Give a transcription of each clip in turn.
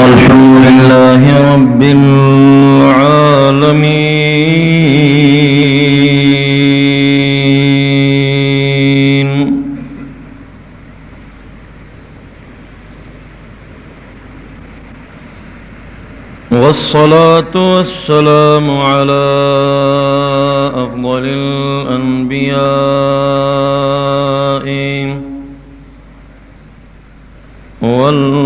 الحمد لله رب العالمين، والصلاة والسلام على أفضل الأنبياء والمرسلين.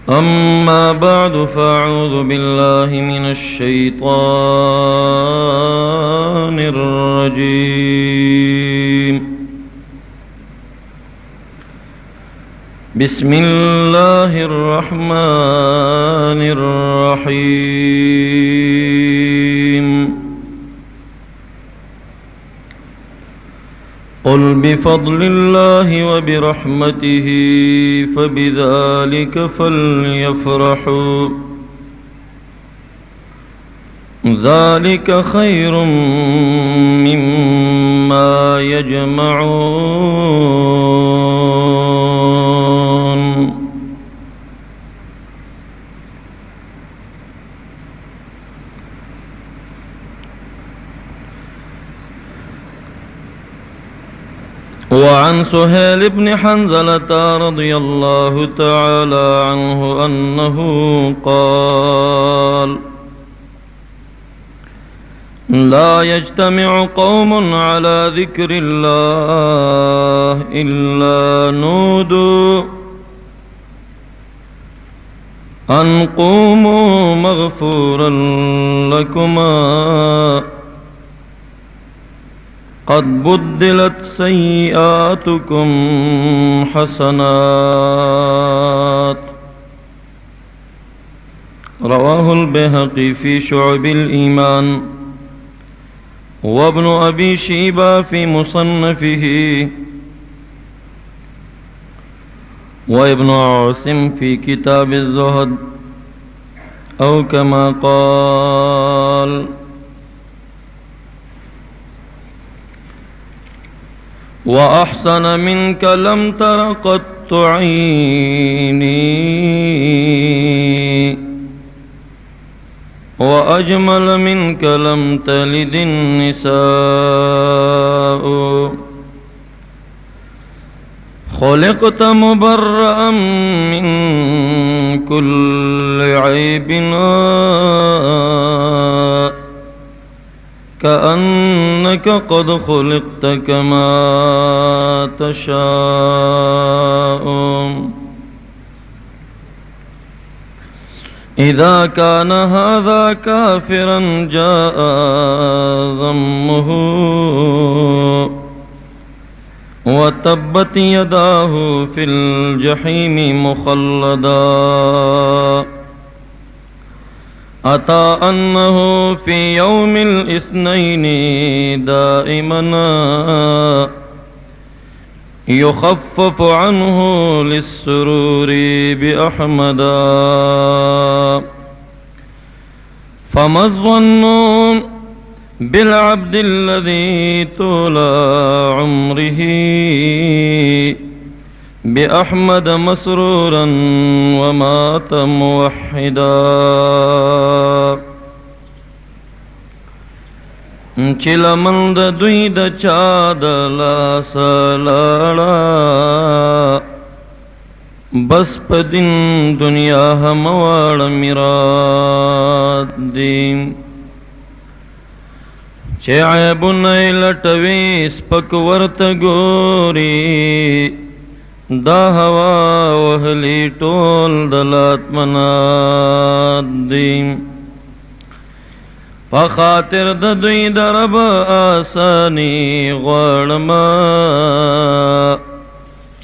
أما بعد، فأعوذ بالله من الشيطان الرجيم. بسم الله الرحمن الرحيم. قل بفضل الله وبرحمته فبذلك فليفرحوا ذلك خير مما يجمعون. وعن سهيل بن حنظلة رضي الله تعالى عنه أنه قال: لا يجتمع قوم على ذكر الله إلا نودوا أن قوموا مغفورا لكما قد بدلت سيئاتكم حسنات. رواه البيهقي في شعب الإيمان، وابن أبي شيبة في مصنفه، وابن عاصم في كتاب الزهد، أو كما قال. وأحسن منك لم تر قط عيني، وأجمل منك لم تلد النساء. خلقت مبرأ من كل عيب، كأنك قد خلقت كما تشاء. إذا كان هذا كافرا جاء ذمه، وتبت يداه في الجحيم مخلدا. أتى أنه في يوم الاثنين دائما يخفف عنه للسرور بأحمدا. فما الظن بالعبد الذي طول عمره بأحمد مسرورا ومات موحدا. چلمند دوی د چا د لاس لاړه، بس په دین دنیا هم واړه مراد دي. چې عیبونه یې لټوي سپک ورته ګوري، دا هوا وهلی ټول د لات منات دي. په خاطر د دوی د رب آسانی غواړمه،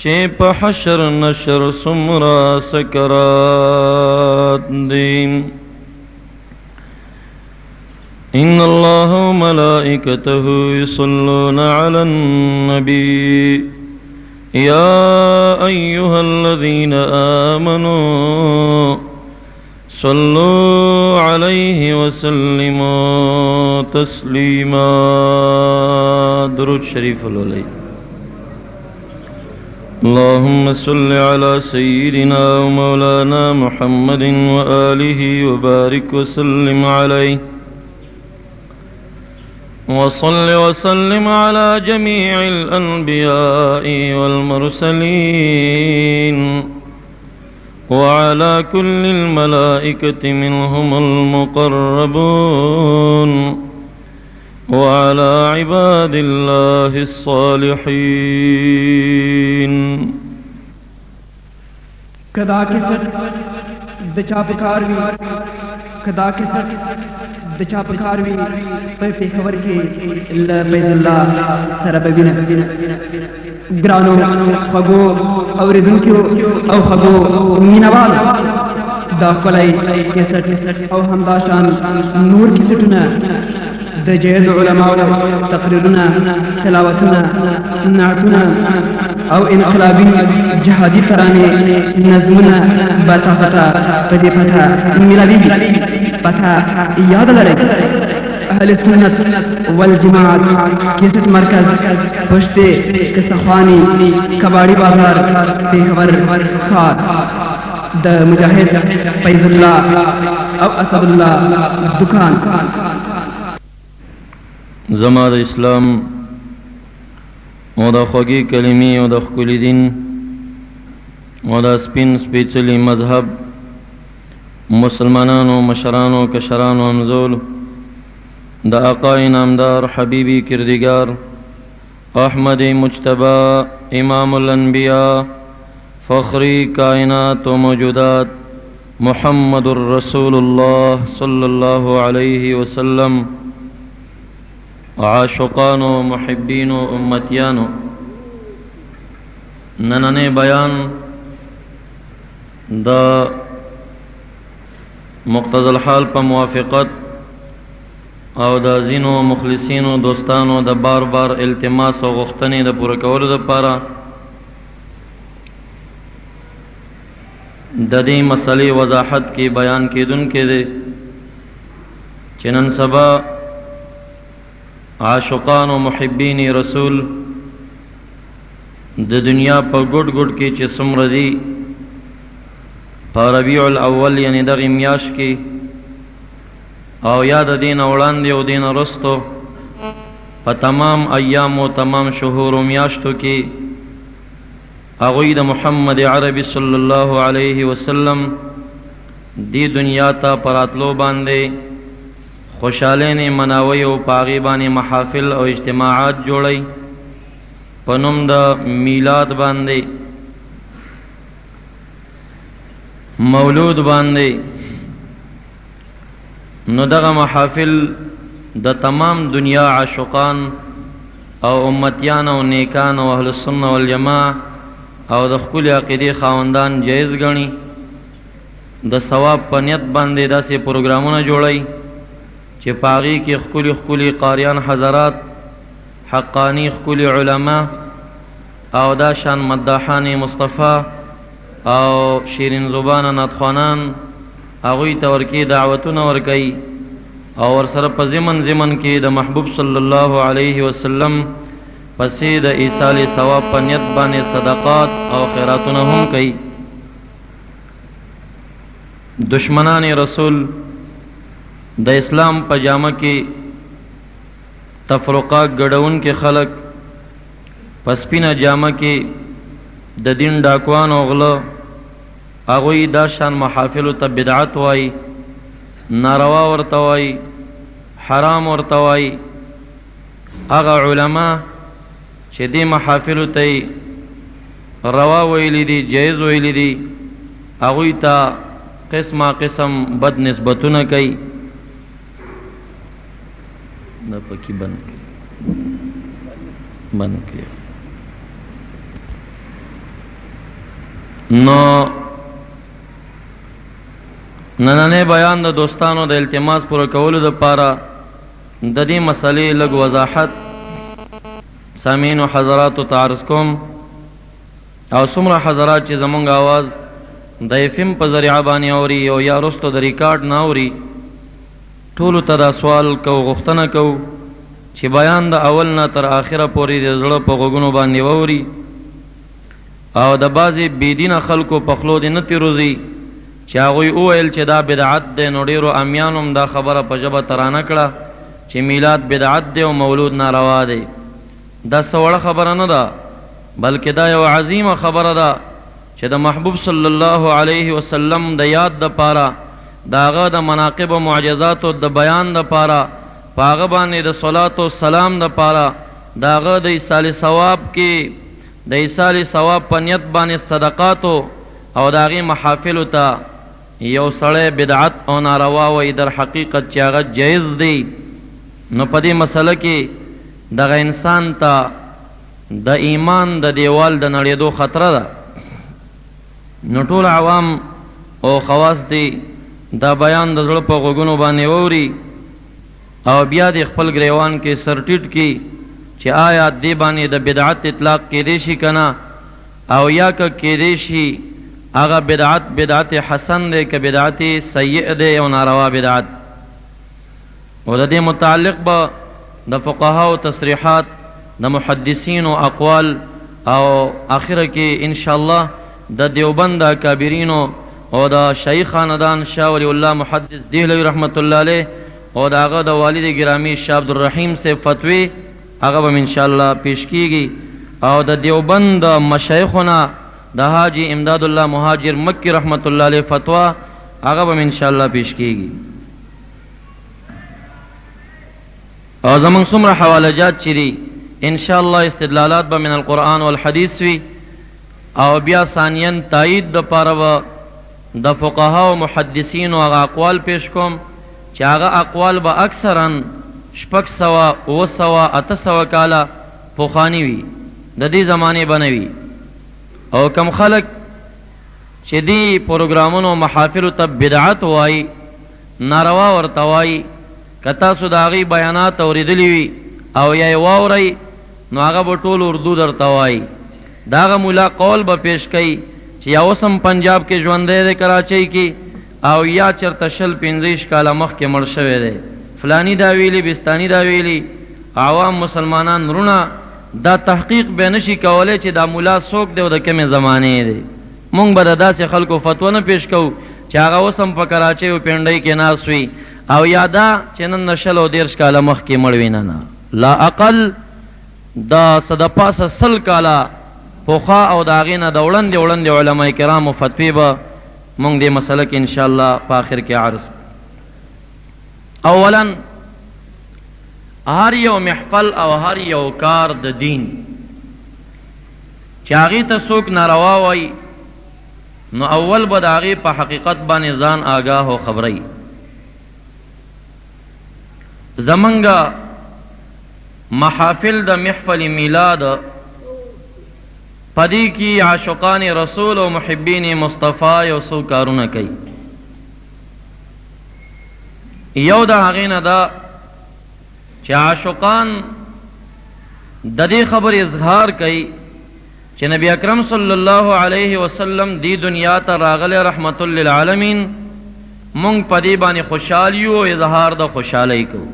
چې په حشر نشر څومره سکرات دي. إن الله وملائكته يصلون على النبي يا أيها الذين آمنوا صلوا عليه وسلموا تسليما. درود شريف الولي. اللهم صل على سيدنا ومولانا محمد وآله وبارك وسلم عليه، وصل وسلم على جميع الأنبياء والمرسلين وعلى كل الملائكة منهم المقربون وعلى عباد الله الصالحين. कदा किसर दचा पकारवी कदा किसर दचा पकारवी पे पेखवर के इल्ला बैजुल्ला सरबबिन ग्रानो खगो औरिदुन क्यों औ खगो मीनावाल दाखलाई किसर औ हमदाशान नूर किसटुना दजयद उलमा तकरीरना तिलावतना नातुना او انقلابی جهادی ترانه نظمنا بطاقتا پدی پتا ملابی پتا یاد لري. اهل السنة والجماعت کیسٹ مرکز پشتے کسخوانی کباڑی بازار پیخبر خار د مجاہد فیض اللہ او اسد اللہ دکان. زما د اسلام او د خوږی کلمې او د ښکلي دین او د سپین سپېڅلي مذهب مسلمانانو مشرانو کشرانو همزول د آقا انعامدار حبیبی کردگار احمد مجتبی امام الانبیاء فخری کائنات و موجودات محمد رسول اللہ صلی اللہ علیہ وسلم عاشقانو محبینو امتیانو، نننے بیان دا مقتضى الحال پا موافقت او دا زینو مخلصینو دوستانو دا بار بار التماس و غختنی دا پورا کولو دا پارا دا دی مسئلے وضاحت کی بیان کی دن کے دے چنن سبا عاشقان و محبین رسول د دنیا په ګډ ګډ کې چې څومره دي په ربیع الاول یعنی دغې میاشت کې او یا د دین وړاندې او دین وروستو په تمام ایام او تمام شهور و میاشتو کې هغوی د محمد عربي صلی الله علیه وسلم دی دنیا ته په راتلو باندې خوشحالین مناوی او پاغی بانی محافل او اجتماعات جوڑی پنم دا میلاد باندے مولود باندے نو دغه محافل د تمام دنیا عاشقان او امتیان او نیکان او اهل السنه والجماع او د خپل عقیدې خاوندان جایز غني د ثواب په نیت باندې داسې پروګرامونه جوړی چې پاغي کې خپل خپل قاریان حضرات حقانی خپل علما او دا شان مداحان مصطفی او شیرین زبان نطخوانان هغوی ته ورکی دعوتونه ورکی او ورسره په زمن کې د محبوب صلی الله علیه وسلم پسې د ایصال ثواب په نیت باندې صدقات او خیراتونه هم کوي. دشمنان رسول د اسلام په جامه کې تفرقه ګډون کې خلق پسپینه جامه کې د دین ډاکوان او غله هغوی دا شان محافلو ته بدعت وای، ناروا ورته وای، حرام ورته وای. هغه علما چې دې محافلو ته روا ویلی دي جایز ویلی دي هغوی ته قسمه قسم بد نسبتونه کوي. دا پکې بند کړي نو نننې بیان د دوستانو د التماس پوره کولو دپاره د دې مسئلې لږ وضاحت سامعینو حضراتو ته عرض کوم او څومره حضرات چې زمونږ آواز د FM په ذریعه باندې اوري او یا رستو د ریکارډ نه اوري ټولو ته دا سوال کو غوښتنه کو چې بیان د اول نه تر آخره پورې د زړه په غوږونو باندې واوري او د بعضې بېدینه خلکو په خولو دې نه تېروځي چې هغوی وویل چې دا بدعت دی، نو ډېرو امیانو هم دا خبره په ژبه ترانه کړه چې میلاد بدعت دی او مولود ناروا دی. دا څه وړه خبره نه ده، بلکې دا یو عظیمه خبره ده چې د محبوب صلی الله علیه وسلم د یاد دپاره، د هغه د مناقب او معجزاتو د بیان دپاره، په هغه باندې د صلات و سلام دپاره، د هغه د ایصال ثواب کې د ایصال ثواب په نیت باندې صدقاتو او د هغې محافلو ته یو سړی بدعت او ناروا وایي، در حقیقت چې هغه جایز دی. نو په دې مسله کې دغه انسان ته د ایمان د دیوال د نړېدو خطره ده. نو ټول عوام او خواص دی دا بیان د زړه په غوږونو باندې واوري او بیا د خپل ګریوان کې سر ټیټ کړي چې آیا دې باندې د بدعت اطلاق کېدی شي که نه، او یا که کېدی شي هغه بدعت حسن دی که بدعت سیئ دی او ناروا بدعت. او د دې متعلق به د فقهاو تصریحات، د محدثینو اقوال، او آخره کې انشاءالله د دیوبند د اکابرینو او د شیخ خاندان شاه ولی الله محدث دهلوی رحمت الله علیه او د هغه د والد ګرامی شاه عبدالرحیم سے فتوی هغه به انشاءالله پیش کیږي، او د دیوبند د مشایخونه د حاجی امداد الله مهاجر مکی رحمت الله علیه فتوا هغه به انشاءالله پیش کیږي. او زمونږ څومره حوالجات چې دي انشاءالله استدلالات به من القرآن والحدیث وي، او بیا ثانیاً تایید دپاره به د فقها و محدثینو هغه اقوال پیش کوم چې هغه اقوال به اکثراً 600 700 800 کاله پخواني وي، د دې زمانې به نه وي. او کم خلک چې دې پروګرامونو محافلو ته بدعت وایي، ناروا ورته وایي، که تاسو د هغې بیانات اورېدلي وي او یا یې واورئ نو هغه به ټول اردو درته وایي. د هغه ملا قول به پیش کوي چې یا اوس هم پنجاب کې ژوندی دی کراچۍ کې، او یا چېرته 15 کاله مخکې مړ شوی دی، فلانی دا ویلي، بستاني دا ویلي. عوام مسلمانان رونه دا تحقیق به نشي کولی چې دا ملا څوک دی او د کومې زمانې دی. مونږ به د داسې خلکو فتوا نه پیش کوو چې هغه اوس هم په کراچۍ او پنډۍ کې ناست وي، او یا دا چې نن 19 کاله مخکې مړ وي. نه لا اقل دا څه د پاسه 100 کاله پخوا او د هغې نه د وړاندې علما کرامو فتوی به مونږ دې مسله کې انشاءالله په آخر کې عرض. اولا هر یو محفل او هر یو کار د دین چې هغې ته څوک ناروا وایي نو اول به د هغې په حقیقت باندې ځان آګاه او خبرئ. زمونږ محافل د محفل میلاد پدې کې عاشقان رسول او محبین مصطفی یو څو کارونه کوي. یو د هغې نه ده چې عاشقان د دې خبرې اظهار کوي چې نبی اکرم صلی الله علیه وسلم دی دنیا ته راغلی رحمت للعالمین، مونږ په دې باندې خوشحال یو او اظهار د خوشحالۍ کوو.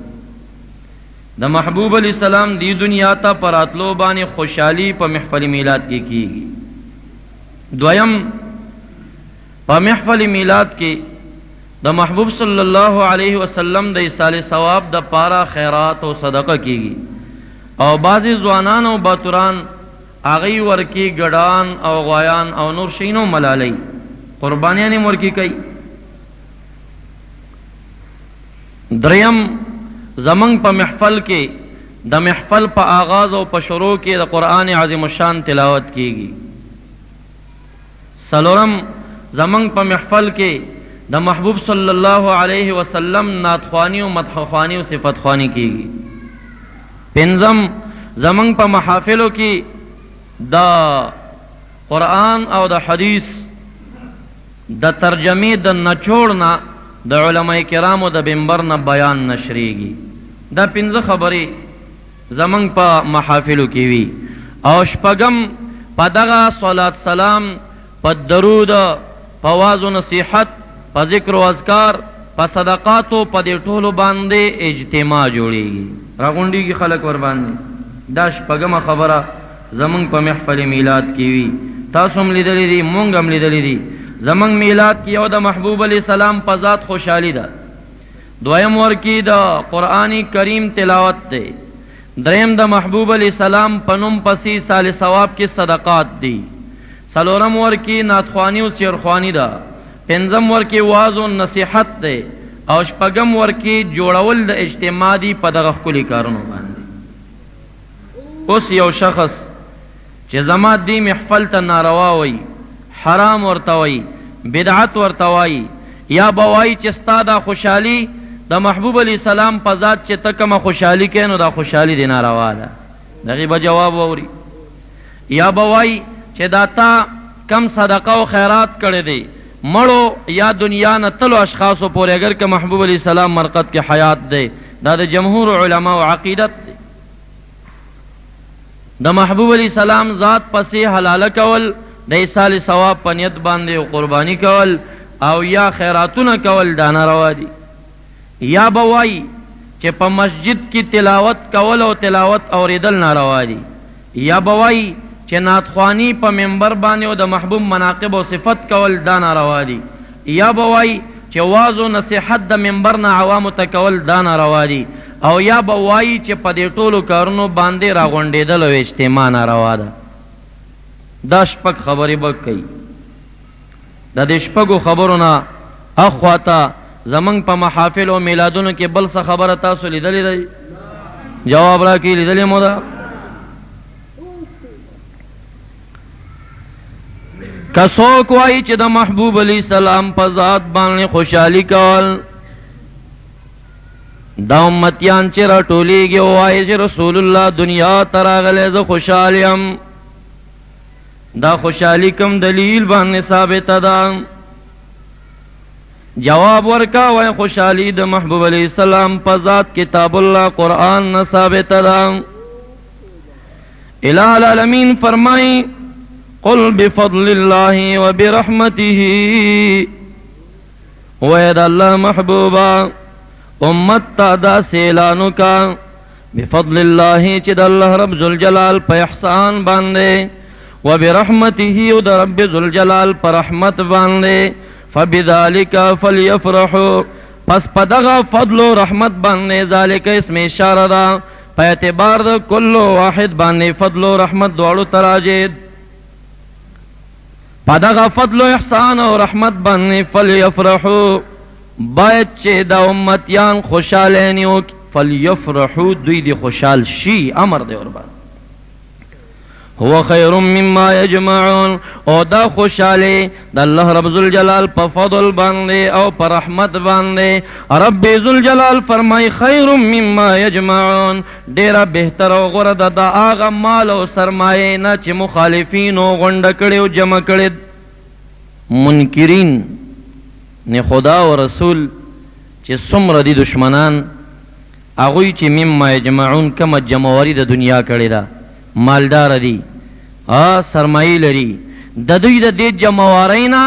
د محبوب علیہ السلام دی دنیا ته په راتلو باندې خوشحالي په محفل میلاد کې کیږي. دویم په محفل میلاد کې د محبوب صلی الله علیه وسلم د ایصال ثواب د پاره خیرات او صدقه کیږي، او بعضې ځوانان او باتوران هغوی ورکی ګډان او غوایان او نور شینو ملالۍ قربانیان یې ورکی کوي. دریم زمنګ په محفل کې د محفل په آغاز او په شروع کې د قرآن عظیم الشان تلاوت کیږي. څلورم زمنګ په محفل کې د محبوب صلی الله علیه وسلم نعتخوانی او مدحخوانی او صفتخوانی کیږي. پنځم زمنګ په محافلو کې د قرآن او د حدیث د ترجمې د نچوړ نه د علماء کرامو د منبر نه بیان نشریږي. دا 5 خبرې زمنګ په محافلو کې وي. او شپږم په دغه صلات سلام، په درود، په واعظ و نصیحت، په ذکر و اذکار، په صدقاتو په دې ټولو باندې اجتماع جوړیږي، راغونډیږي خلک ور باندې. دا شپږمه خبره زمونږ په محفل میلاد کې وي. تاسو هم لیدلی دي، مونږ هم لیدلی دي. زمونږ میلاد کې یو د محبوب علیه السلام په ذات خوشحالي ده، دویم ورکی د قرآن کریم تلاوت دی، دریم د محبوب علیه السلام په نوم پسې سال ثواب کې صدقات دی، څلورم ورکی نعتخوانی او سیرخوانی ده، پنځم ورکی واعظ و نصیحت دی، او شپږم ورکی جوړول د اجتماع دی په دغه ښکلي کارونو باندې. اوس یو شخص چې زما دی محفل ته ناروا وي، حرام ورته وي، بدعت ورته وي، یا به وایي چې ستا دا خوشحالي د محبوب علیه السلام په ذات چې ته کومه خوشحالي کوې نو دا خوشحالي دې ناروا ده، دغې به جواب واوري. یا به وایي چې دا تا کم صدقه او خیرات کړی دی مړو یا دنیا نه تلو اشخاصو پورې، اگر که محبوب علیه السلام مرقد کې حیات دی، دا د جمهور علماء عقیدت دی. د محبوب علیه السلام ذات پسې حلاله کول، د ایصال ثواب په نیت باندې قربانی کول او یا خیراتونه کول دا ناروا دي. یا به وایي چې په مسجد کې تلاوت کول او تلاوت اوریدل ناروا دي. یا به وایي چې نعتخوانی په منبر باندې او د محبوب مناقب او صفت کول دا ناروا دي. یا به وایي چې واعظ و نصیحت د منبر نه عوامو ته کول دا ناروا دي. او یا به وایي چې په دې ټولو کارونو باندې راغونډېدل او اجتماع ناروا ده. دا شپږ خبرې به کوي. د دې شپږو خبرو نه اخواته زمونږ په محافل او میلادونو کې بل څه خبره تاسو لیدلې ده؟ جواب راکړئ، لیدلې مو ده؟ که څوک وایي چې د محبوب علیه السلام په ذات باندې خوشحالي کول، دا امتیان چې راټولیږي او وایي چې رسول الله دنیا ته راغلی زه خوشحال یم، دا خوشحالي کوم دلیل باندې ثابته ده؟ جواب ورکا وای خوشحالی د محبوب علیہ السلام په ذات کتاب الله قرآن نه ثابت ده. الہ العالمین فرمائی قل بفضل الله وبرحمته، وید اللہ محبوبا امت تا دا سیلانو کا بفضل اللہ چی دا اللہ رب ذوالجلال پا احسان باندے، وبرحمته او دا رب ذوالجلال پر رحمت باندے، فبذالک فلیفرحوا، پس پدغا فضل و رحمت باندے ذالک اسم اشارہ دا پا اعتبار دا کل واحد باندے فضل و رحمت دوڑو تراجید، پدغا فضل و احسان و رحمت باندے فلیفرحوا، باید چے دا امتیان خوشالینیو فلیفرحوا دوی دی خوشال شی امر دے اور بات هو خیر مما یجمعون، او دا خوشالے دا اللہ رب ذوالجلال پا فضل باندے او پا رحمت باندے. رب ذوالجلال فرمائی خیر مما یجمعون، دیرا بہتر او غرد دا آغا مال او سرمائے نا چی مخالفین او غنڈ کڑے او جمع کڑے. منکرین نے خدا و رسول چی سمر دی دشمنان اغوی چی مما یجمعون کم جمعواری دا دنیا کڑے دا مالدار دی سرمائی لري، د دوی د دې جمعوارینا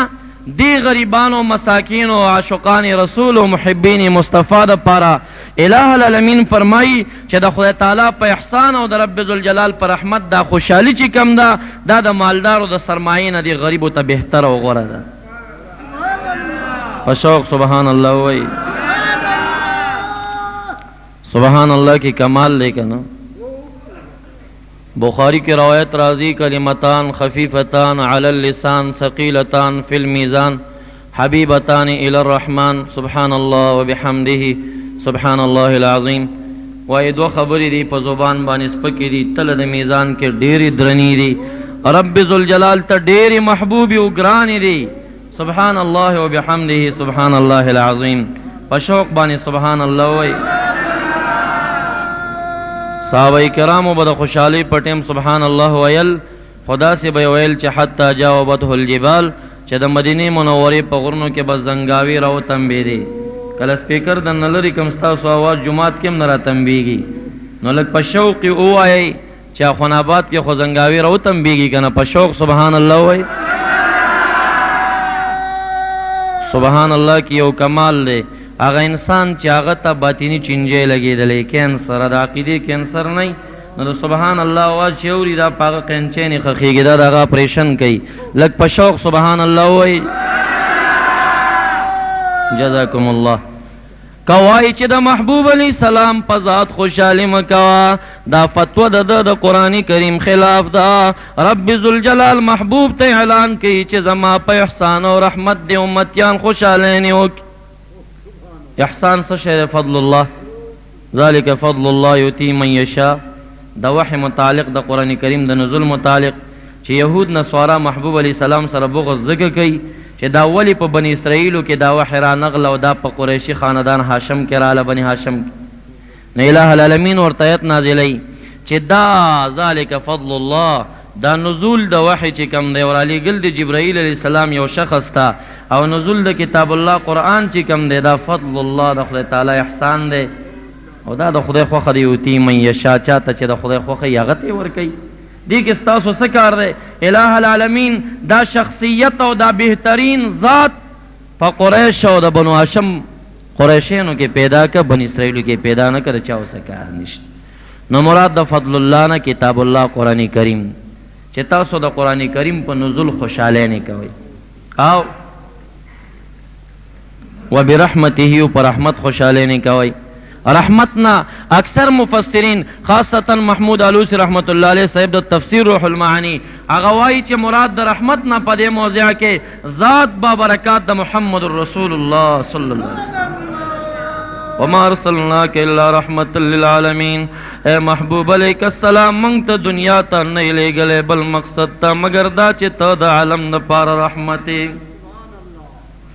دی غریبان و مساکین و عاشقان رسول و محبین مصطفیٰ دا پارا الہ العالمین فرمائی چې د خدای تعالی په احسان او د رب ذوالجلال پر رحمت دا خوشحالی چې کم دا دا د مالدار و د سرمایین دی غریب ته بهتر او غوره ده. پشوق سبحان اللہ وی سبحان اللہ کی کمال لے کنا. بخاری کی روایت راضی کلمتان خفیفتان علی اللسان ثقیلتان فی المیزان حبیبتان الی الرحمن سبحان اللہ و بحمده سبحان اللہ العظیم. وای دو خبری دی په زبان باندې سپکی دی تل د میزان کې ډېری درنی دی، رب ذوالجلال ته ډېری محبوب او ګران دی. سبحان اللہ و بحمده سبحان اللہ العظیم. په شوق باندې سبحان اللہ وای. صحابہ کرامو بد خوشحالی پټیم سبحان الله ویل، خدا سے به ویل چې حتی جاوبته الجبال، چې د مدینه منورې په غرونو کې بس زنګاوي راو تنبیری. کله سپیکر د نلری کم ستاسو आवाज جمعات کې نه را تنبیږي نو لک په شوق او وای چې خنابات کې خو زنګاوي راو تنبیږي کنه په شوق سبحان الله وای. سبحان الله کی یو کمال دی. هغه انسان چې هغه ته باطنی چینجی لګېدلی کینسر د عقیدې کینسر نه نو د سبحان الله آواز چې اوري دا په هغه قینچی نه خښېږي دا د هغه اپریشن کوي لږ په شوق سبحان الله ووایي جزاکم الله کوای چې د محبوب علیه السلام په ذات خوشحالي مه کوه دا فتوه د ده د قرآن کریم خلاف ده رب ذوالجلال محبوب ته اعلان کوي چې زما په احسان او رحمت د امتیان خوشحالۍ وکړي احسان څه شی دی فضل الله ذلک فضل الله یؤتي من یشاء د وحی متعلق د قرآن کریم د نزول متعلق چې یهود نصارا محبوب علیه السلام سره بغض ځکه کوي چې دا ولی په بنی اسرائیلو کې دا وحی را نغله او دا په قریشي خاندان هاشم کې راله بني هاشم کې نه اله العالمین ورته آیت نازلی چې دا ذلک فضل الله دا نزول د وحی چې کم دی ورالېږل د جبرائیل علیه السلام یو شخص ته او نزول د کتاب الله قرآن چې کم دی دا فضل الله د خدای تعالی احسان دی او دا د خدای خوښه دی یؤتي من یشاء چاته چې د خدای خوښه یې هغه ته یې ورکوي دی کې ستاسو څه کار دی الہ العالمین دا شخصیت او دا بهترین ذات په قریش او د بنو هاشم قریشینو کې پیدا که بني اسرائیلو کې پیدا نه که د چا څه کار نشته نو مراد د فضل الله نه کتاب الله قرآن کریم چې تاسو د قرآن کریم په نزول خوشحالی نه کوئ او وبرحمته او په رحمت خوشحالی نه کوئ رحمتنا اکثر مفسرین خاصتا محمود علوسی رحمت الله علیه صاحب د تفسیر روح المعانی هغه وایي چې مراد د رحمتنا په دې موضوع کې ذات با برکات د محمد رسول الله صلی الله علیه وسلم وما ارسلناک الا رحمت للعالمین اے محبوب علیک السلام موږ ته دنیا ته نه لېږلی بل مقصد ته مګر دا چې ته د عالم دپاره رحمت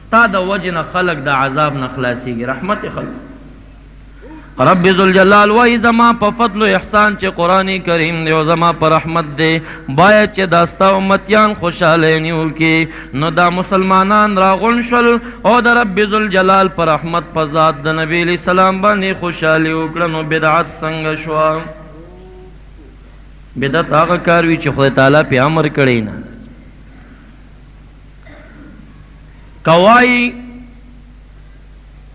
ستا د وجې نه خلک د عذاب نه خلاصېږي رحمت خلک رب ذوالجلال وای زما په فضل و احسان چې قرآن کریم دی او زما په رحمت دی باید چې دا ستا امتیان خوشحالی وکړي نو دا مسلمانان راغونډ شول او د رب ذوالجلال په رحمت په ذات د نبي علیه السلام باندې خوشحالي وکړه نو بدعت څنګه شوه بدعت هغه کار وي چې خدای تعالی پې امر کړی نه کوای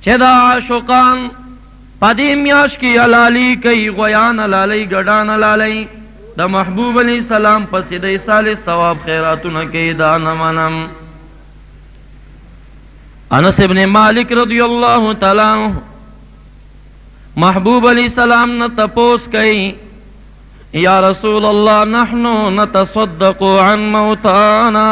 چې دا عاشقان پدې میاشت کې حلالي کوي غویان حلالي ګډان حلالي د محبوب علیه السلام پسې د ایصال ثواب خیراتونه کوي دا نه منم انس ابن مالک رضی الله تعالی عنہ محبوب علیه السلام نه تپوس کوي یا رسول الله نحن نتصدق عن موتانا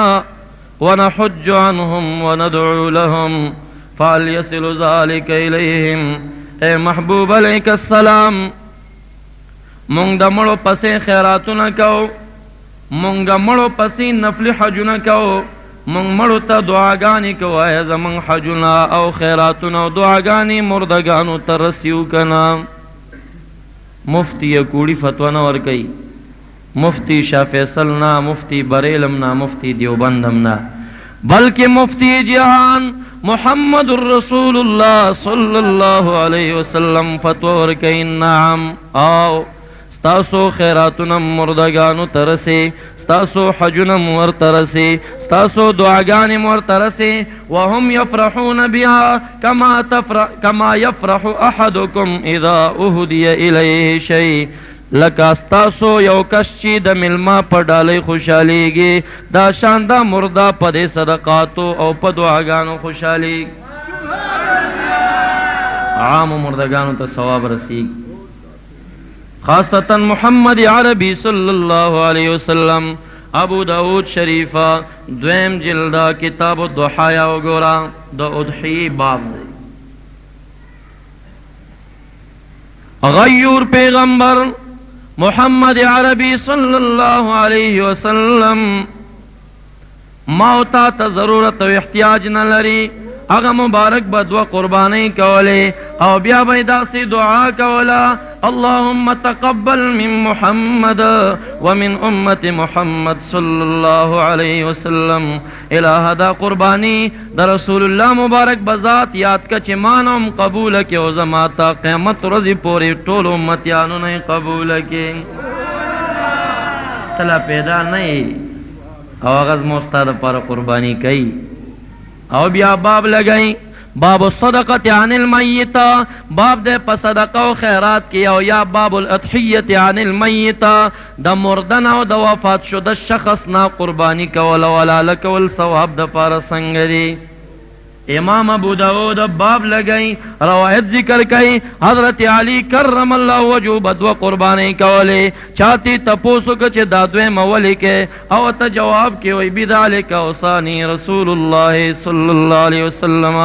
ونحج عنهم وندعو لهم فهل يصل ذلك إليهم اے محبوب علیک السلام مونږ د مړو پسې خیراتونه کوو مونږ مړو پسې نفلي حجونه کوو مونږ مړو ته دعاګانې کوو ای زمونږ حجونه او خیراتونه او دعاګانې مردګانو ته رسیو که نه مفتی کوړي فتوا نه ورکوي مفتی شاه فیصل نه مفتی بریلم نه مفتی دیوبندم نه بلکہ مفتی جہان محمد الرسول اللہ صلی اللہ علیہ وسلم فتور کئی نعم آو ستاسو خیراتنم مردگانو ترسی ستاسو حجنم ورترسی ستاسو دعاگانم ورترسی وهم یفرحون بها کما یفرح احدکم اذا اهدی الیه شیء لکه ستاسو یو کس چې د ملما په ډالۍ خوشحالیږي دا شان دا مرده په دې صدقاتو او په دعاګانو خوشحالیږي عامو مردگانو ته ثواب رسیږي خاصتا محمد عربی صلی الله علیه وسلم ابو داود شریفه دویم جلده کتاب الضحایا وګوره د اضحیې باب غیور پیغمبر محمد عربی صلی اللہ علیہ وسلم موتا تا ضرورت و احتیاج نہ لری اگا مبارک بدو قربانی کولے او بیا بیدا سی دعا کولا اللہم تقبل من محمد ومن امت محمد صلی اللہ علیہ وسلم الہ دا قربانی دا رسول اللہ مبارک بذات یاد کا چمانم قبول کے او زماتا قیمت رضی پوری ٹول امتیانو نہیں قبول کے تلا پیدا نہیں او اغز مستاد پر قربانی کئی او بیا باب لگئی باب الصدقه عن المیت، باب د په صدقه او خیرات کې، او یا باب الاضحیه عن المیت، د مردن او د وفات شده شخص نه قربانی کول او حلال کول ثواب د پاره څنګه دی. امام ابو داود باب لگئی روایت ذکر کئی حضرت علی کرم اللہ وجهه بدو قربانی کولے چاہتی تپوسو کچھ دادوے مولی کے او تا جواب کی وی بذالک اوصانی رسول اللہ صلی اللہ علیہ وسلم،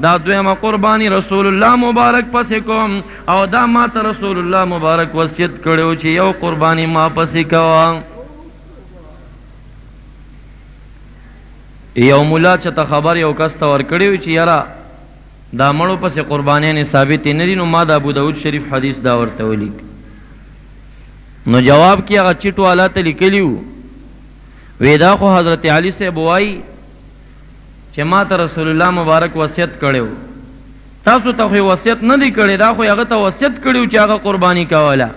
دادوے ما قربانی رسول اللہ مبارک پسی کوم او دا ما تا رسول اللہ مبارک وصیت کڑیو چی یو قربانی ما پسی کوا. یو مولا چته خبر یو کس ته ورکړی وي چې یاره دا مړو پسې قربانیانې ثابتې نه دي، نو ما د ابو داود شریف حدیث دا ورته ولیک. نو جواب کې هغه چټ والا ته لیکلي وو، وی دا خو حضرت علی صاحب وایي چې ما ته رسول الله مبارک وصیت کړی و، تاسو ته خو وصیت نه دی کړی، دا خو هغه ته وصیت کړی و چې هغه قرباني کوله.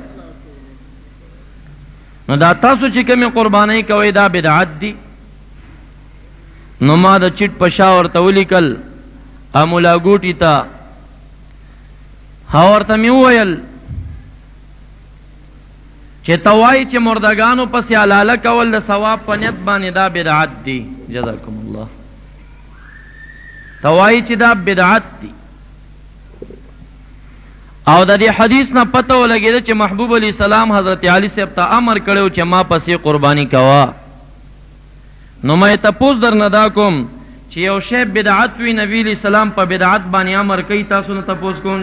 نو دا تاسو چې کومې قربانۍ کوئ دا بدعت دي. نو ما د چټ پشا ورته ولیکل امولا ګوټی ته، ها ورته مې وویل چې ته وایې چې مردگانو پسې حلاله کول د ثواب په نیت باندې دا بدعت دی، جزاکم الله، ته وایې چې دا بدعت دی. او د دې حدیث نه پته ولګېده چې محبوب علیه السلام حضرت علی صاحب ته امر کړی چې ما پسې قرباني کوه. نو میں تپوس در ندا کوم چې یو شی بدعت وی، نبی علیہ السلام په بدعت باندې امر کوي، تاسو نه تپوس کوم.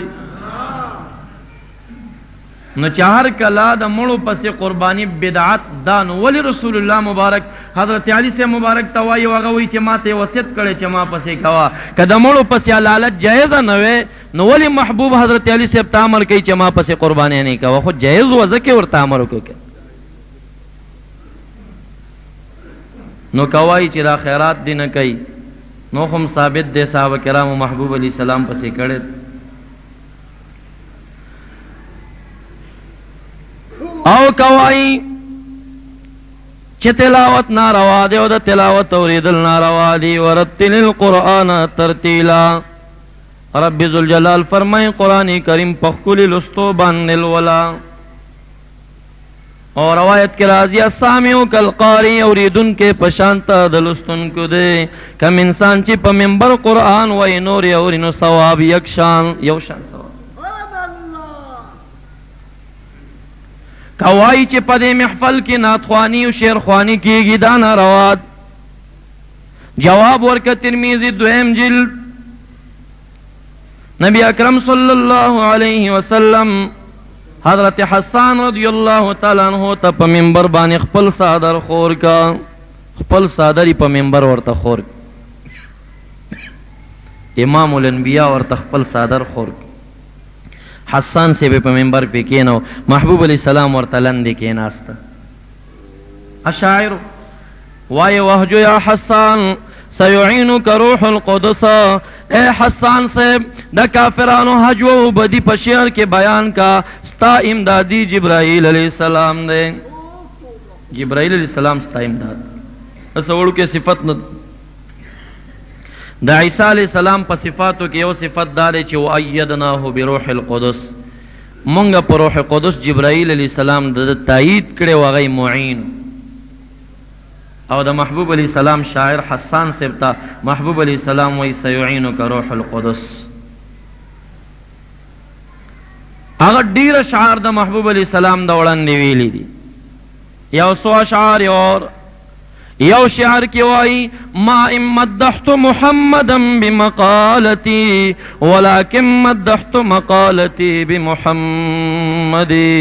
نو چهار کلا د مړو پسې قربانی بدعت دا، نو ولی رسول الله مبارک حضرت علی سے مبارک توای وغه وی چې ما ته وصیت کړي چې ما پسې کوا، کله مړو پسې حلالت جایز نه وي، نو ولی محبوب حضرت علی سے امر کوي چې ما پسې قربانی نه کوا، خو جایز وځکه ورته امر وکړي. نو کوای چې دا خیرات دی نه کوي، نو هم ثابت دی صحابه کرامو محبوب علیہ السلام پسې کړي. او کوای چې تلاوت ناروا دی او د تلاوت اوریدل ناروا دی. ورتل القرآن ترتیلا، رب ذوالجلال فرمای قرآن کریم پخکل لستو باندې الولا. اور روایت کے راضی السامعو کالقاری، اوریدن کے پشانتا دلستن کو دے، کم انسان چی پا منبر قرآن وی نور اورینو ثواب یکشان یوشان ثواب. کوائی چی پا دے محفل کی ناتخوانی و شیرخوانی کی گی دانا رواد. جواب ورکا ترمیزی دویم جلد، نبی اکرم صلی اللہ علیہ وسلم حضرت حسان رضی اللہ تعالیٰ عنہ تا پا منبر بانی خپل صادر خور کا، خپل صادری پا منبر ورطا خور کا، امام الانبیاء ورطا خپل صادر خور کا. حسان سے بے پا منبر پہ کینو، محبوب علیہ السلام ورطا لندی کیناستا. اشاعر وائے وحجو یا حسان سیعینک روح القدس، اے حسان صاحب دا کافرانو حجو و بدی پشیر کے بیان کا ستا امدادی جبرائیل علیہ السلام دے. جبرائیل علیہ السلام ستا امداد اس اوڑو کے صفت ند دا عیسیٰ علیہ السلام پا صفاتو کے او صفت دارے چی وَأَيَّدْنَاهُ بِرُوحِ الْقُدُسِ، منگا پا روح قدس جبرائیل علیہ السلام دا تائید کرے وغی معین. او دا محبوب علیہ السلام شاعر حسان سبتا محبوب علیہ السلام وی سیعینک روح القدس. اگر دیر اشعار دا محبوب علیہ السلام دا وڑن دیویلی دی، یو سو اشعار اور یو شعر کی وائی ما ام مدحت محمدا بمقالتی ولیکن مدحت مقالتی بمحمدی.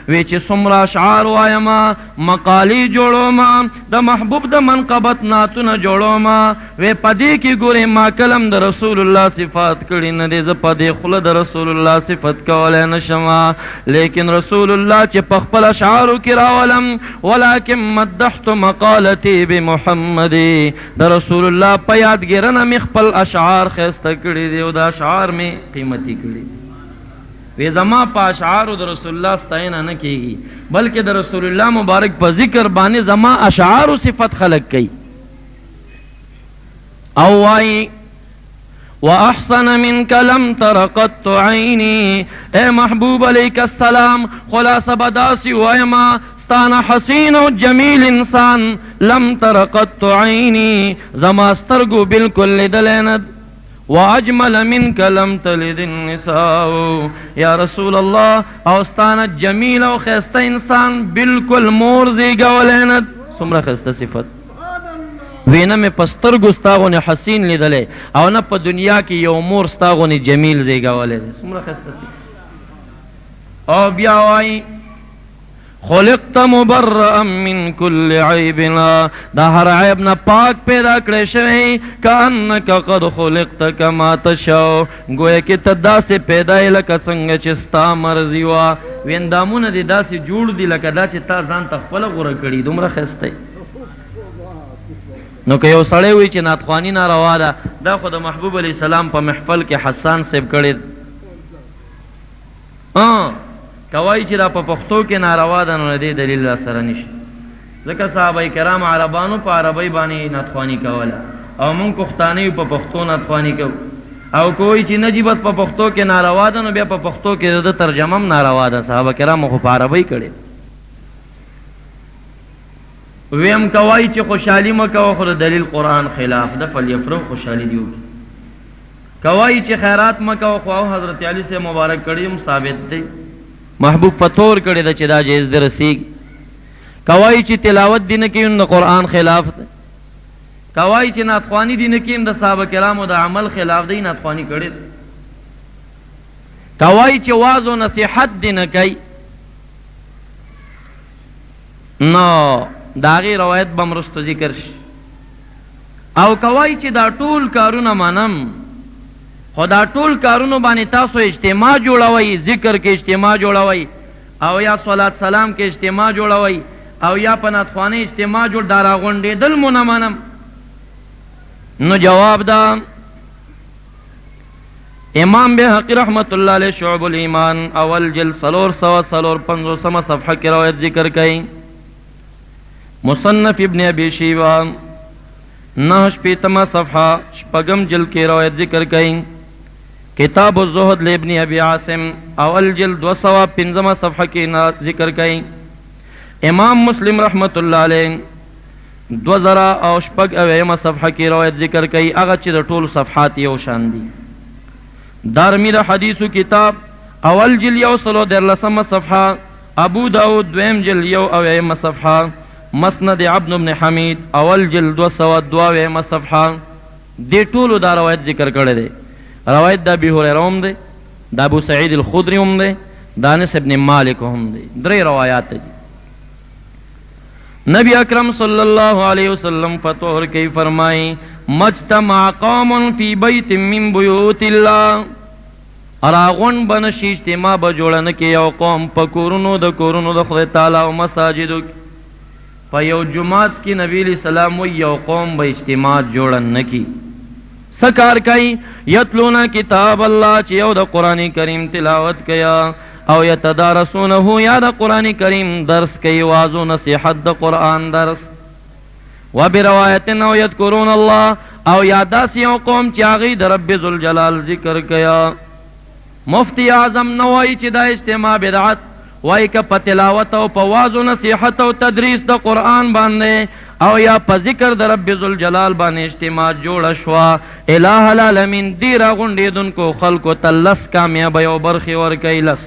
ویچ سمرا اشعار وائی ما مقالی جوڑو ما دا محبوب دا منقبت ناتون جوڑو ما، وی پدی کی گوری ما کلم دا رسول اللہ صفات کری ندی، ز پدی خل دا رسول اللہ صفت کولے نشما، لیکن رسول اللہ چی پخپل اشعارو کی راولم ولیکن مدحت مقالتی بمحمدی. دا رسول اللہ پا یادگیرنا مخپل اشعار خیستا کری دی و دا اشعار میں قیمتی کری. وی زما پا اشعارو دا رسول اللہ ستائنا نکی گی، بلکہ دا رسول اللہ مبارک پا ذکر بانے زما اشعارو صفت خلق کی. او وائی وأحسن منك لم تر قط عيني. اے محبوب علیک السلام خلاصہ بداسی ویما ستانا حسین و جمیل انسان لم تر قط عيني زما سترگو بالکل لیدلیند. واجمل منك لم تلد النساء یا رسول اللہ او ستانا جمیل و خیستہ انسان بالکل مور زیگولیند. سمرا خیستہ صفت وینا میں پسترگو ستاغونی حسین لیدلے او نا پا دنیا کی یو مور ستاغونی جمیل زیگولے. سمرا خیستہ صفت. او بیاوائی خلقت مبرئا من كل عیبنا دا ہر عیب نا پاک پیدا کرے شوئی کانکا قد خلقت کما تشاو گویا کی تدا سے پیدای لکا سنگ چستا مرضی وا ویندامون دی دا سے جوڑ دی لکا دا چی تا زان تخپل غور کری دومرا خستے. نو که یو سڑے ہوئی چی ناتخوانی ناروا دا خود محبوب علیہ السلام پا محفل کے حسان سیب کردی کوائی چی دا پا پختو کے ناروا دا نو ندی دلیل را سر نشت. ذکر صحابہ کرام عربانو پا عربی بانی ناتخوانی کولا او من کختانی پا پختو ناتخوانی کو او کوئی چی نجی بس پا پختو کے ناروا دا نو بیا پا پختو کے دا ترجمم ناروا دا. صحابہ کرام خو پا عربی کردی. ویم کوائی چی خوشحالی مکو خود دلیل قرآن خلاف دا فلیفرو خوشحالی دیو کی. کوائی چی خیرات مکو خواہ حضرت علی سے مبارک کردیم ثابت دی محبوب فتور کردی دا چی دا جیز در سیگ. کوائی چی تلاوت دی نکیم دا قرآن خلاف دی. کوائی چی ناتخوانی دی نکیم دا صحابہ کرام دا عمل خلاف دی ناتخوانی کردی. کوائی چی واز و نصیحت دی نکی نو داغی روایت بمرست ذکر شی. او کوائی چی دا طول کارون منم خدا ټول کارونو باندې تاسو اجتماع جوړوي ذکر کې اجتماع جوړوي او یا صلات سلام کې اجتماع جوړوي او یا پنات خوانه اجتماع جوړ دارا غونډې دل منمنم. نو جواب دا امام بحقی رحمت اللہ علیہ شعب الایمان اول جل سلور سوا سلور پنزو سما صفحہ کی روایت ذکر کئی. مصنف ابن ابی شیبہ نہش پیتما صفحہ شپگم جل کی روایت ذکر کئی. کتاب الزہد لابن ابی عاصم اول جلد 215 صفحہ کی ذکر کئی. امام مسلم رحمت اللہ علیہ 2000 او شپگ اویم صفحہ کی روایت ذکر کئی. اغا چی دا طول صفحات یو شان دی. دارمی دا حدیث کتاب اول جل یو سلو در لسم صفحہ. ابو داود دویم جل یو اویم صفحہ. مسند عبد بن حمید اول جل 202 صفحہ. دی طول دا روایت ذکر کرے دے. روایت دا ابی ہریرہ ہم دے دا ابو سعید الخدری ہم دے دا انس ابن مالک ہم دے. درے روایات دی. نبی اکرم صلی اللہ علیہ وسلم فتوح کی فرمائی مجتمع قوم فی بیت من بیوت اللہ اراغن بنشی اجتماع بجوڑن کی یو قوم پا کورنو دا خدا تعالی و مساجدو پا یو جماعت کی نبی علیہ السلام و یو قوم با اجتماع جوڑن نکی سکار کئی یتلونا کتاب اللہ چی یو دا قرآن کریم تلاوت کیا او یتدارسونہو یا دا قرآن کریم درس کئی وازو نصیحت دا قرآن درس و بروایتن او یذکرون اللہ او یاداسی یو قوم چی آغی دا رب ذوالجلال ذکر کیا. مفتی اعظم نوائی چی دا اجتماع بدعت وائی کا پا تلاوت او پا وازو نصیحت او تدریس دا قرآن باندے او یا پا ذکر دا رب ذوالجلال بانے اجتماع جوڑا شوا. الہ العالمین دیرا غنڈی دن کو خلقو تلس کامیاب یو برخی ورکی لس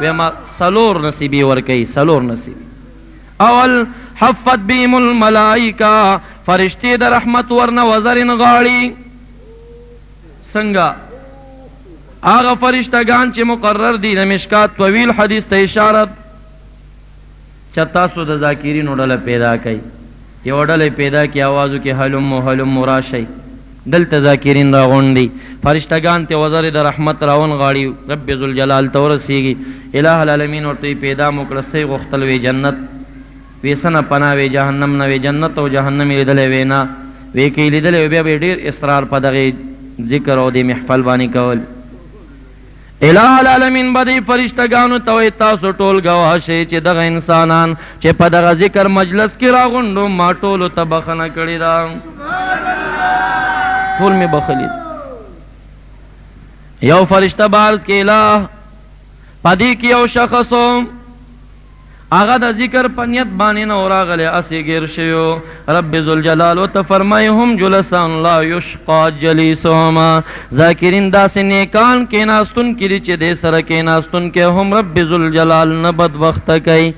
ویما سلور نصیبی ورکی سلور نصیبی. اول حفت بیم الملائکہ فرشتی دا رحمت ورن وزرن غاڑی سنگا آغا فرشتگان چی مقرر دی نمشکات طویل حدیث تا اشارت چتاسو دا ذاکرین اڈل پیدا کئی یہ اڈل پیدا کی آوازو کی حلم و حلم و راشی دل تا ذاکرین را غنڈی فرشتگان تی وزر دا رحمت راون غاڑی رب ذوالجلال تورسیگی. الہ العالمین ورطوی پیدا مکرسی غختل وی جنت وی سن پنا وی جہنم نوی جنت و جہنمی لیدلے وینا وی کی لیدلے بیا بی دیر اسرار پا دغی ذکر او دی محفل بانی کول. الہ العالمین با دی فرشتگانو توی تاسو ٹول گواشی چی دغ انسانان چی پا دغ ذکر مجلس کی را غنڈو ما ٹولو تبخنا کری دا ټول می بخلی یو فرشتہ بارز کې الہ پدې کې یو شخص هغه د ذکر په نیت باندې نه راغلی اسی ګیر شوی رب ذوالجلال او ته فرمای هم جلسا لا یشقى جلیسهم ذاکرین داسې نیکان کې ناستون کې چې دې سره کې ناستون کې هم رب ذوالجلال نه بدبخت کوي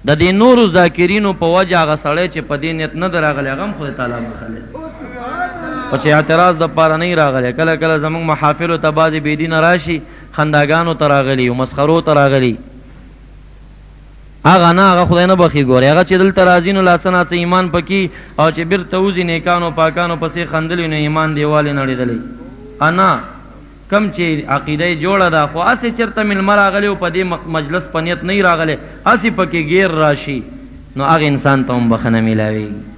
د دې نور ذاکرینو په وجه هغه سړی چې په دې نیت نه راغلی هغه هم خدای تعالی مخلي او چې اعتراض د پاره نه راغلی کله کله زمونږ محافلو ته بعضې بېدینه راشي خنداګانو ته راغلي او مسخرو ته راغلي هغه نه هغه خدای نه بخي ګوري هغه چې دلته راځي نو لاسه ناڅه ایمان پکې او چې بیرته وځي نیکانو پاکانو پسې خندلي نو ایمان دیوالې نړېدلی انا کم چې عقیده جوړه ده خو هسې چېرته مېلمه راغلی او په دې مجلس په نیت نه راغلی هسې پکې غیر راشي نو هغه انسان ته هم بخښنه میلاویږي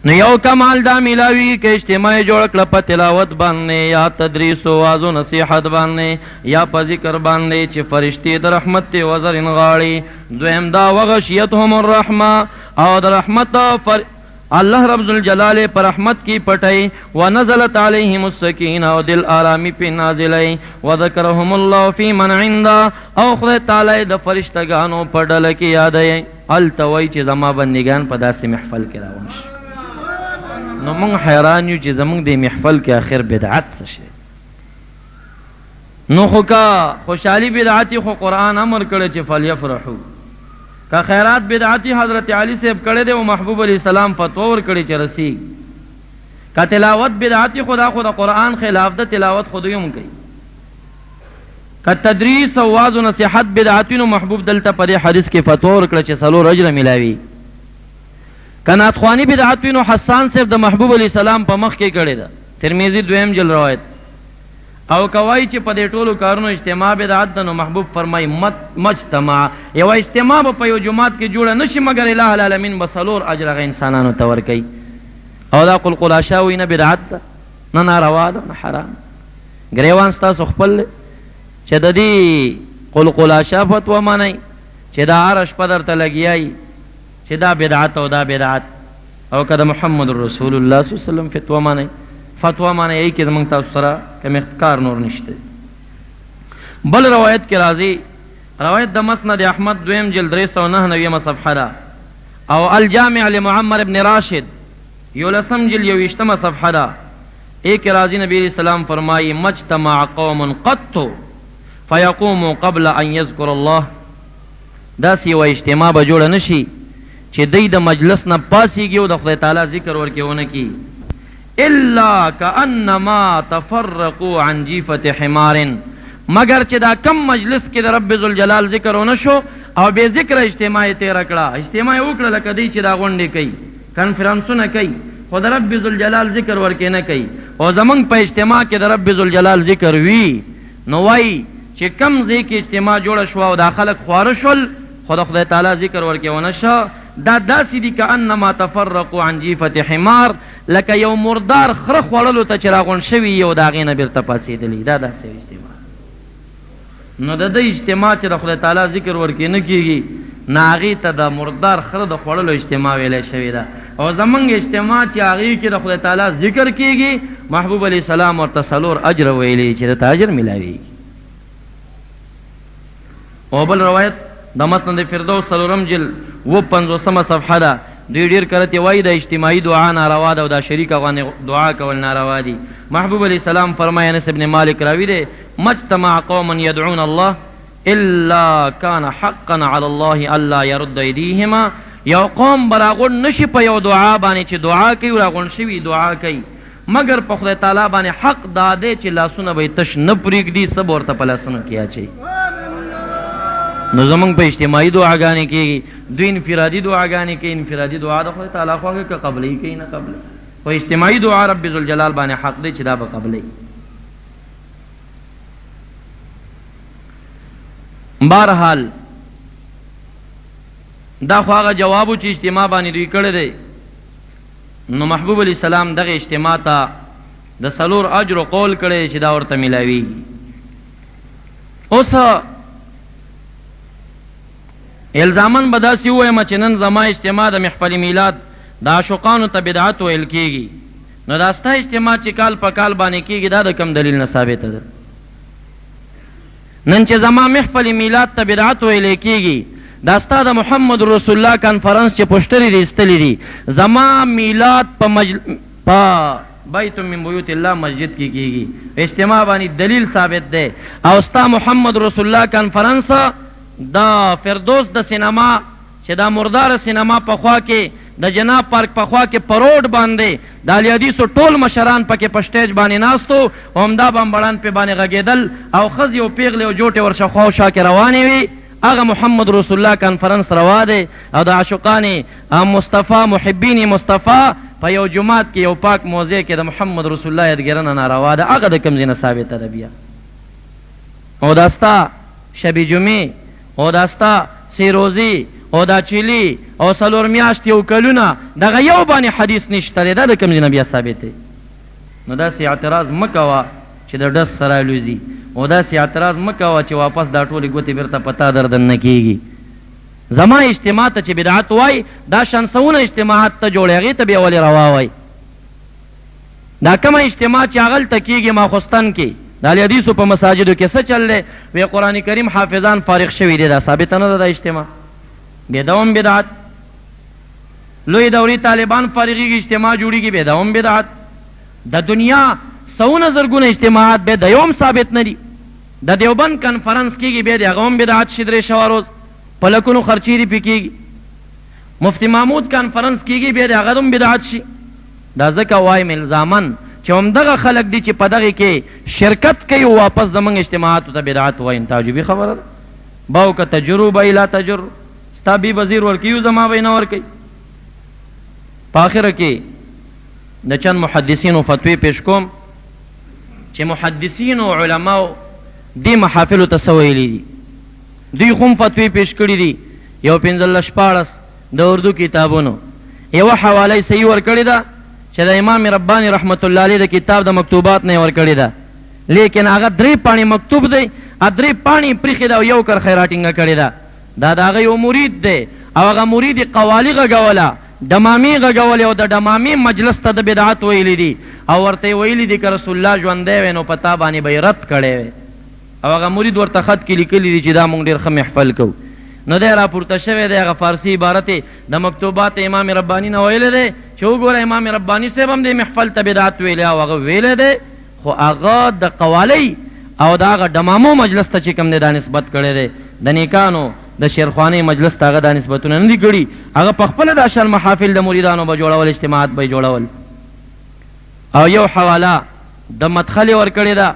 نو یو کمال دا میلاوی که اجتماع جوړ کړه په تلاوت باندې یا تدریس و واعظ و نصیحت باندې یا په ذکر باندې چې فرشتې د رحمت ته وزرین غاړي دویم دا وغشیتهم الرحمه او د رحمت الله رب ذوالجلال پر رحمت کی پټي ونزلت عليهم السکینه او دل آرامی په نازلای وذکرهم الله فی من عنده او خدای تعالی د فرشتگانو په ډله کې یادای التوي چې زما بندگان په داسې محفل کې راوړي نو مونږ حیران یو چې زمونږ د محفل کې آخر بدعت څه شي نو خو کا خوشحالی بدعتی خو قرآن امر کړی چې فلیفرحو کا خیرات بدعتی حضرت علی صاحب کړی دی او محبوب علیہ السلام فتوا ورکړی چې رسی کا تلاوت بدعتی خدا قرآن خلاف د تلاوت خود هم کوي کا تدریس او واعظ و نصیحت بدعتی نو محبوب دلته په دې حدیث کې فتوا ورکړه چې سلو رجل ملاوي کنات خوانی بدعت وینو حسان صاحب د محبوب علیہ السلام په مخ کې کړی ده ترمذی دویم جل روایت او کوي چې په دې ټولو کارونو اجتماع بدعت ده نو محبوب فرمای مجتمع یو اجتماع په یو جماعت کې جوړه نشي مگر الہ العالمین بسلور اجر غ انسانانو ته ورکي او دا قلقلا شاوی نه بدعت ده نه ناروا ده نه حرام ګریوان ستاسو خپل چې د دې قلقلا شا فتوا مانی چې دا عرش په درته لګیای چې دا بدعت او دا بدعت او کده محمد رسول الله صلی الله علیه وسلم فتوا معنی ای کې زمونږ تاسو سره کوم اختکار نور نشته بل روایت کې راځي روایت د مسند احمد دویم جلد 399 صفحه ده او الجامع لمعمر ابن راشد یولسم جلد 20 صفحه ده ایک راضی نبی علیہ السلام فرمائی مجتمع قوم قط فیقوموا قبل ان یذکر الله داسی و اجتماع به جوړ نشي چې دای د مجلس نه پاسیږي او د خدای تعالی ذکر ورکوونه کی الا کانما تفرقوا عن جیفه حمار مگر چې دا کم مجلس کې د رب ذوالجلال ذکر ونه شو او به ذکر اجتماع تیر کړه اجتماع وکړه لکه دی چې دا غونډې کوي کانفرنسونه کوي خو د رب ذوالجلال ذکر ورکې نه کوي او زمونږ په اجتماع کې د رب ذوالجلال ذکر وي نو وای چې کم ځای کې اجتماع جوړه شو او دا خلک خواره شول خو د خدای تعالی ذکر ورکې ونه شو دا داسې دي کانما تفرقوا عن جیفه حمار لکه یو مردار خره خوړلو ته چې راغونډ شوي یو د هغې نه بیرته پاڅېدلي دا داسې اجتماع نو د ده اجتماع چې د خدای تعالی ذکر ورکې نه کېږي نه هغې ته د مردار خره د خوړلو اجتماع ویلی شوې ده او زمونږ اجتماع چې هغې کې د خدای تعالی ذکر کېږي محبوب علیه السلام ورته څلور اجر ویلی چې د ته اجر میلاویږي او بل روایت د مسند فردوس څلورم جلد 55 صفحه ده دوی ډېر کرتې وایي د اجتماعي دعا ناروا ده او دا شریکه غوندې دعا کول ناروا دي محبوب علیه السلام فرمایي انس ابن مالک راوي دی مجتمع قوم يدعون الله الا كان حقا على الله الا يرد ايديهما یو قوم براغون نشي په یو دعا باندې چې دعا کوي راغون شوي دعا کوي مگر په خدای تعالی باندې حق داده چې لاسونه به تش نه پرېږدي سب ورته په لاسونو کې اچوي نو زمونږ په اجتماعي دعاګانې کېږي دوی انفرادي دعاګانې کوي انفرادي دعا د خدای تعالی خواږه که قبلوي کوي نه قبلوي خو اجتماعي دعا رب ذوالجلال باندې حق دی چې دا به قبلوي بهرحال دا خو هغه جواب چې اجتماع باندې دوی کړی دی نو محبوب علیه السلام دغه اجتماع ته د څلور اجرو قول کړی چې دا ورته میلاویږي اوس الزامن به داسې ووایم چې نن زما اجتماع د محفل میلاد د عاشقانو ته بدعت ویل کېږي نو دا ستا اجتماع چې کال په کال باندې کېږي دا د کم دلیل نه ثابته ده؟ نن چې زما محفل میلاد ته بدعت ویلی کېږي، دا ستا د محمد رسول الله کانفرنس چې پوسټرې دي ایستلي دي، زما میلاد په بیت من بیوت الله مسجد کې کېږي، اجتماع باندې دلیل ثابت دی. او ستا محمد رسول الله کانفرنس دا فردوس د سینما چې دا مردار سینما په خوا کې د جناب پارک په خوا کې پروډ باندې د اهل حدیثو ټول مشران پکې په سټیج باندې ناستو، همدا بمبړان پې باندې غږېدل او ښځې او پیغلې او جوټې ورشه خوا او شا کې روانې وي. هغه محمد رسول الله کانفرنس روا دی او د عاشقان مصطفی محبین مصطفی په یو جماعت کې یو پاک موضع کې د محمد رسول الله یادګیرنه ناروا ده. هغه د کوم ځای نه ثابته ده بیا؟ او دا ستا شب جمعې او دا ستا سیروزي او دا چیلی او څلور میاشتې او کلونه دغه یو باندې حدیث نشته دی، دا د کوم ځای نه بیا ثابت دی؟ نو داسې اعتراض مه کوه چې د ډس سره الوځي، او داسې اعتراض مه کوه چې واپس دا ټولې ګوتې بیرته په تا دردن نه کېږي. زما اجتماع ته چې بدعت وای، دا شانسونه اجتماعات ته جوړې هغې ته بیا ولې روا وای؟ دا کومه اجتماع چې هغلته کېږي ماخوستن کې د اهل حدیثو په مساجدو کې څه چل دی؟ وی قرآن کریم حافظان فارغ شوي دي، دا ثابته نه ده دا اجتماع؟ بیا دا هم بدعت. لوی دورې طالبان فارغېږي اجتماع جوړېږي، بیا دا هم بدعت. د دنیا سونه زرګونه اجتماعات بیا د یو هم ثابت نه دي. د دیوبند کنفرنس کېږي بیا د هغه هم بدعت شي، درې شوه روز په لکونو خرچې دي پې کېږي. مفتی محمود کانفرنس کېږي بیا د هغه هم بدعت شي. دا ځکه وایم الزامن چې همدغه خلک دي چې په دغې کې شرکت کوي او واپس زموږ اجتماعاتو ته بدعت وایم. تعجبي خبره ده. باو که تجرو بی لا تجرو، ستا بی وزیر ورکیو زما به نه ورکوي. په آخره کې د چند محدثینو فتوی پیش کوم چې محدثینو علماو دې محافلو ته څه ویلي دي. دوی خو هم فتوی پیش کړي دي، یو 15-14 د اردو کتابونو. یوه حواله یې صحیح ورکړې ده چې د امام رباني رحمت الله علیه د کتاب د مکتوبات نه یې ورکړې ده، لیکن هغه 3 پاڼې مکتوب دی، 3 پاڼې پریښې ده او یو کرښه یې راټینګه کړې ده. دا د هغه یو مرید دی او هغه مرید یې قوالي غږوله، ډمامې غږولې او د ډمامې مجلس ته د بدعت ویلي دي او ورته یې ویلي دي که رسول الله ژوندی وی نو په تا باندې به یې رد کړی وی. او هغه مرید ورته خط کې لیکلي دي چې دا مونږ ډېر ښه محفل کوو. نو دی راپورته شوی دی، هغه فارسي عبارت د مکتوبات امام رباني نه ویلی دی چې وګوره امام رباني صاحب هم دې محفل ته بدعت ویلی او هغه ویلی دی، خو هغه د قوالۍ او د هغه ډمامو مجلس ته چې کوم دی دا نسبت کړی دی. د نیکانو د شیرخوانۍ مجلس ته هغه دا نسبتونه نه دي کړي. هغه پخپله د اشل محافل د مریدانو به جوړول، اجتماعات به یې جوړول. او یو حواله د مدخل یې ورکړې ده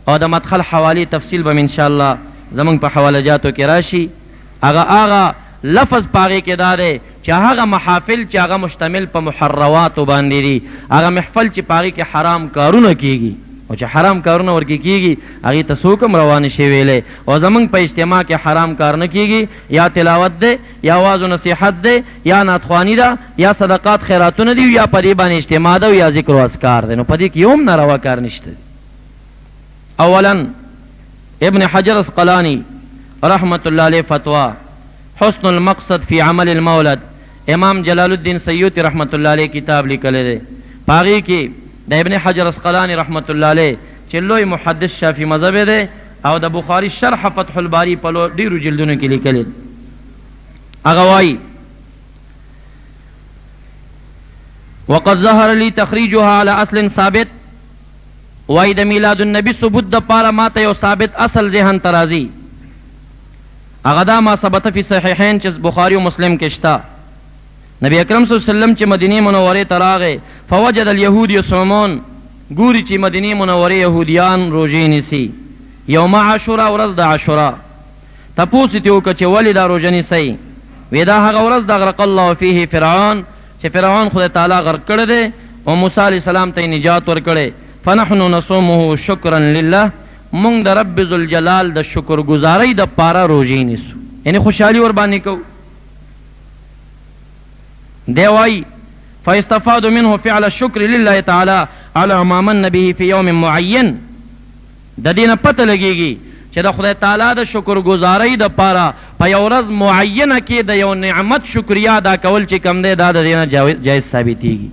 او د مدخل حوالې تفصیل به انشاءالله زمونږ په حواله جاتو کې راشي. هغه لفظ په هغې کې دا دی چې هغه محافل چې هغه مشتمل په محرماتو باندې دي، هغه محفل چې په هغې کې حرام کارونه کېږي او چې حرام کارونه ورکې کېږي هغې ته څوک هم روان شي ویلی. او زمونږ په اجتماع کې حرام کار نه کېږي، یا تلاوت دی، یا واز و نصیحت دی، یا نعتخواني ده، یا صدقات خیراتونه دي، یا په دې باندې اجتماع ده، یا ذکر و اذکار دی. نو په دې کې یو هم ناروا کار نشته. اولا ابن حجر اسقلانی رحمت الله علیه فتوا حسن المقصد فی عمل المولد، امام جلال الدین سیوطی رحمت الله علیه کتاب لیکلی دی. په هغې کې د ابن حجر اسقلانی رحمت الله علیه چې لوی محدث شافعي مذهب دی او د بخاري شرح فتح الباری په ډېرو جلدونو کې لیکلی. هغه وایي وقد ظهر لی تخریجها علی اصل ثابت، وای د میلاد النبی ثبوت د پاره ماته یو ثابت اصل ذهن ترازی. هغه دا ما ثبت فی صحیحین چې بخاری او مسلم کې شته. نبی اکرم صلی الله علیه وسلم چې مدینه منورې ته راغی فوجد اليهود یصومون، ګوري چې مدینه منورې یهودیان روژې نیسي. یوم عاشورا، ورځ د عاشورا. تپوس یې وکړه چې ولې دا روژه نیسئ؟ وی دا هغه ورځ د اغرق الله فیه فرعون چې فرعون خدای تعالی غرق کړی دی او موسی علیه السلام ته نجات ورکړی. فنحن نصومه شکرا لله، مونږ د رب ذوالجلال د شکر گزارۍ د پاره روژې نیسو، یعنی خوشحالي ور باندې کوو. دی وایي فاستفاد منه فعل الشکر لله تعالی على ما من به في يوم معین. د دې نه پته لګېږي چې د خدای تعالی د شکر گزارۍ د پاره په یو ورځ معینه کې د یو نعمت شکریا ادا کول چې کم دی دا د دې نه جایز ثابتېږي.